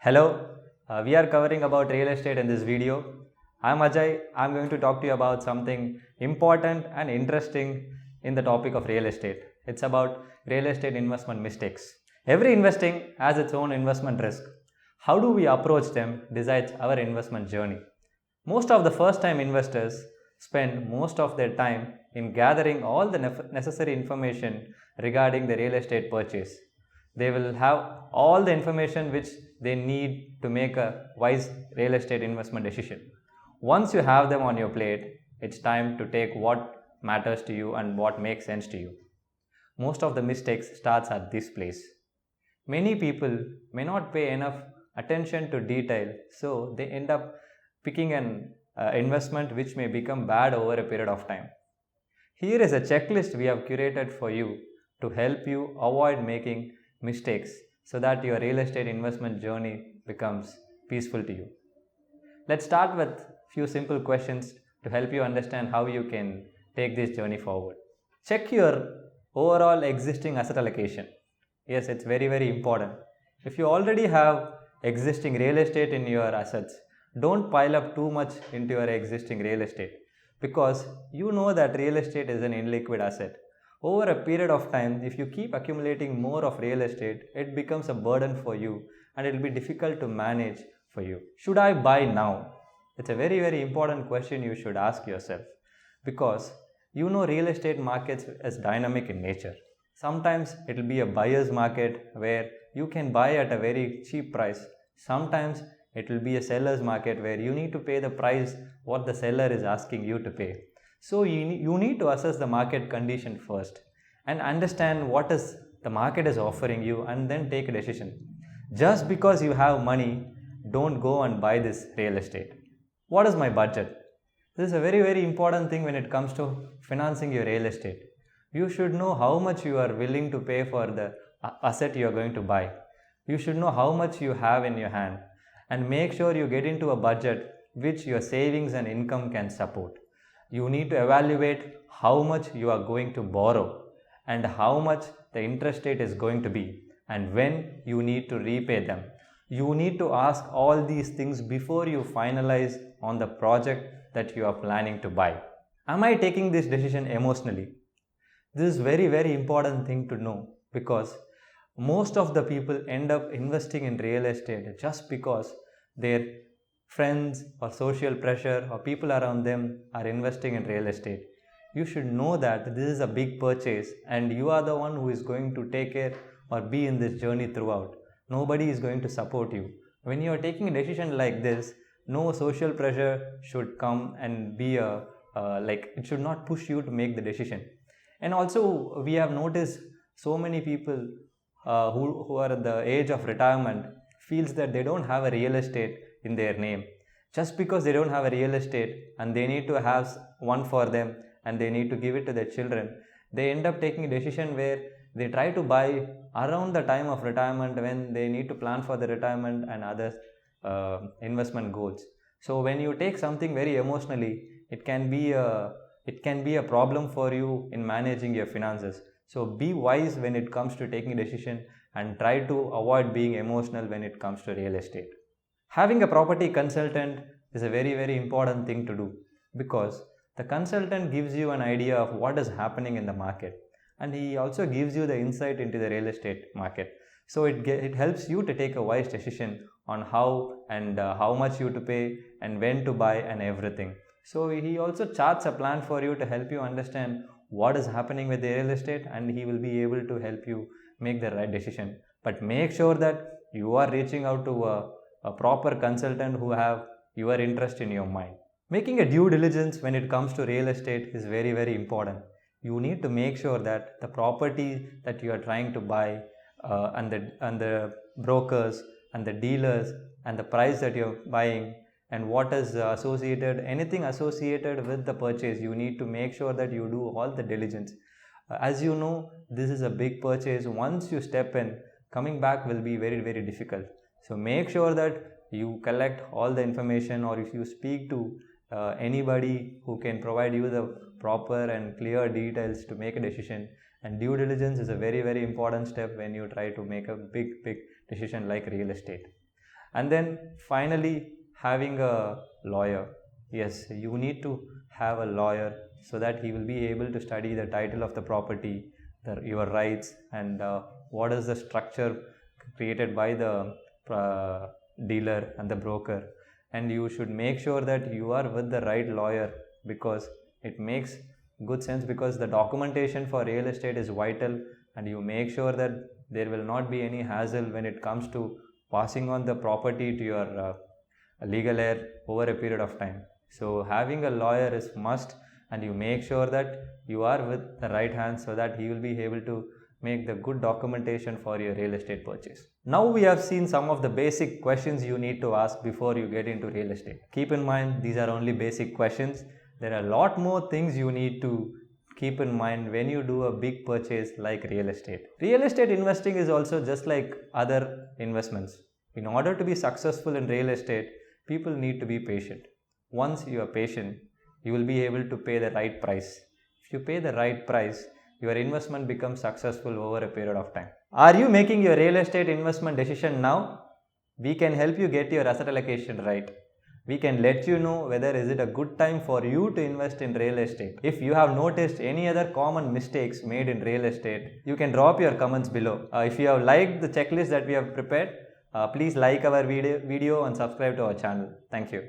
Hello, we are covering about real estate in this video. I'm Ajay. I'm going to talk to you about something important and interesting in the topic of real estate. It's about real estate investment mistakes. Every investing has its own investment risk. How do we approach them decides our investment journey. Most of the first time investors spend most of their time in gathering all the necessary information regarding the real estate purchase. They will have all the information which they need to make a wise real estate investment decision. Once you have them on your plate, it's time to take what matters to you and what makes sense to you. Most of the mistakes starts at this place. Many people may not pay enough attention to detail, so they end up picking an investment which may become bad over a period of time. Here is a checklist we have curated for you to help you avoid making mistakes so that your real estate investment journey becomes peaceful to you. Let's start with few simple questions to help you understand how you can take this journey forward. Check your overall existing asset allocation. Yes, it's very important. If you already have existing real estate in your assets, don't pile up too much into your existing real estate because you know that real estate is an illiquid asset. Over a period of time, if you keep accumulating more of real estate, it becomes a burden for you and it will be difficult to manage for you. Should I buy now? It's a very important question you should ask yourself because you know real estate markets is dynamic in nature. Sometimes it will be a buyer's market where you can buy at a very cheap price. Sometimes it will be a seller's market where you need to pay the price what the seller is asking you to pay. So you need to assess the market condition first and understand what is the market is offering you and then take a decision. Just because you have money, don't go and buy this real estate. What is my budget? This is a very important thing when it comes to financing your real estate. You should know how much you are willing to pay for the asset you are going to buy. You should know how much you have in your hand and make sure you get into a budget which your savings and income can support. You need to evaluate how much you are going to borrow and how much the interest rate is going to be and when you need to repay them. You need to ask all these things before you finalize on the project that you are planning to buy. Am I taking this decision emotionally? This is very important thing to know because most of the people end up investing in real estate just because their friends or social pressure or people around them are investing in real estate. You should know that this is a big purchase and you are the one who is going to take care or be in this journey throughout. Nobody is going to support you. When you are taking a decision like this, no social pressure should come and be like it should not push you to make the decision. And also we have noticed so many people who are at the age of retirement feels that they don't have a real estate in their name. Just because they don't have a real estate and they need to have one for them and they need to give it to their children, they end up taking a decision where they try to buy around the time of retirement when they need to plan for the retirement and other investment goals. So when you take something very emotionally, it can be a problem for you in managing your finances. So be wise when it comes to taking a decision and try to avoid being emotional when it comes to real estate. Having a property consultant is a very important thing to do because the consultant gives you an idea of what is happening in the market and he also gives you the insight into the real estate market. So it helps you to take a wise decision on how and how much you to pay and when to buy and everything. So he also charts a plan for you to help you understand what is happening with the real estate and he will be able to help you make the right decision. But make sure that you are reaching out to a proper consultant who have your interest in your mind. Making a due diligence when it comes to real estate is very important. You need to make sure that the property that you are trying to buy and the brokers and the dealers and the price that you're buying and what is associated, anything associated with the purchase, you need to make sure that you do all the diligence. As you know, this is a big purchase. Once you step in, coming back will be very difficult. So make sure that you collect all the information or if you speak to anybody who can provide you the proper and clear details to make a decision. And due diligence is a very important step when you try to make a big decision like real estate. And then finally, having a lawyer. Yes, you need to have a lawyer so that he will be able to study the title of the property, your rights, and what is the structure created by the dealer and the broker. And you should make sure that you are with the right lawyer, because it makes good sense, because the documentation for real estate is vital, and you make sure that there will not be any hassle when it comes to passing on the property to your legal heir over a period of time. So having a lawyer is must, and you make sure that you are with the right hands so that he will be able to make the good documentation for your real estate purchase. Now we have seen some of the basic questions you need to ask before you get into real estate. Keep in mind, these are only basic questions. There are a lot more things you need to keep in mind when you do a big purchase like real estate. Real estate investing is also just like other investments. In order to be successful in real estate, people need to be patient. Once you are patient, you will be able to pay the right price. If you pay the right price, your investment becomes successful over a period of time. Are you making your real estate investment decision now? We can help you get your asset allocation right. We can let you know whether is it a good time for you to invest in real estate. If you have noticed any other common mistakes made in real estate, you can drop your comments below. If you have liked the checklist that we have prepared, please like our video and subscribe to our channel. Thank you.